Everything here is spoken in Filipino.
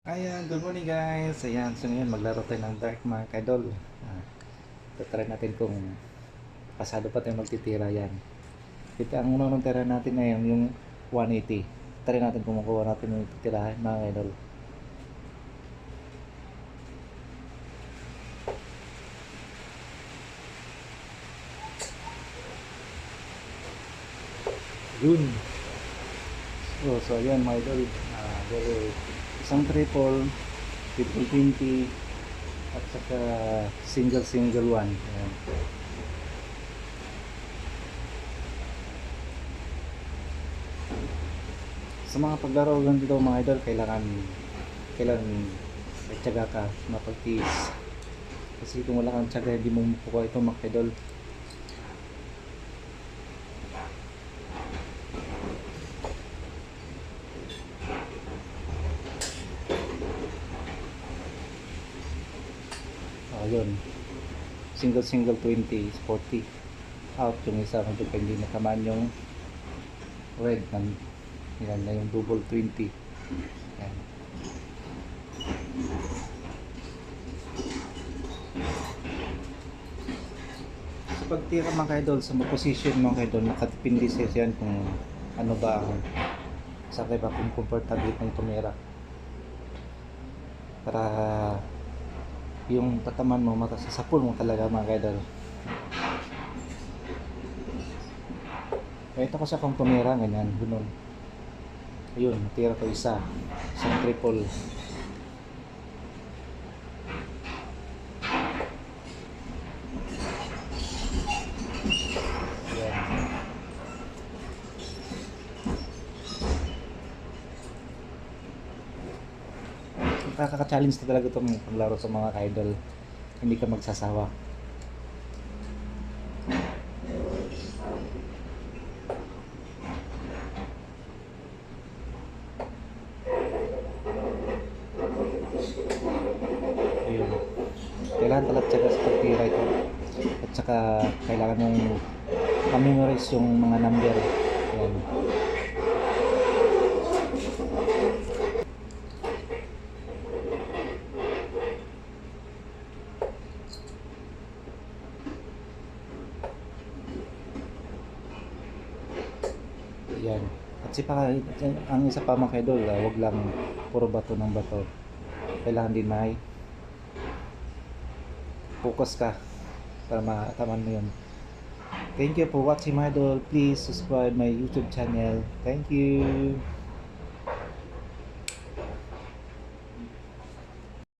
Ayan, good morning guys. Ayan, so ngayon maglaro tayo ng Dark mga idol. Try natin kung pasado pa tayo magtitira yan. Kita ang unang tira natin ngayon yung 180. Try natin kung makuha natin yung titirahan mga idol. Yun. So ayan mga idol. Isang triple 20 at saka single one. Ayan. Sa mga paglaro ganito mga idol, kailangan may tiyaga ka, mapagtiis. Kasi kung wala kang tiyaga, hindi mo makukuha ito mga idol. Yun, single 20 is 40 out. Yung isa kung hindi nakaman yung red yan na yung double 20. Yan. Sa pagtira mga idol, sa position mga idol, nakatipindi sa yan kung ano ba ang sa kaya ba kung comfortable kong tumira para yung tataman mo matasasapul mo talaga mga idol. Ito ko sa kung tumira ganyan, ganun. Ayun, tira ko isang triple. Ayan. Nakaka-challenge na talaga itong paglaro sa mga idol. Hindi ka magsasawa. Ayun. Kailangan talaga tsaga sa pagtira ito. At saka kailangan mong memorize yung mga number. Ayan. Yan. Ang isa pa mga idol, wag lang puro bato ng bato. Kailangan din may focus ka para mataman mo yun. Thank you for watching my idol. Please subscribe my YouTube channel. Thank you.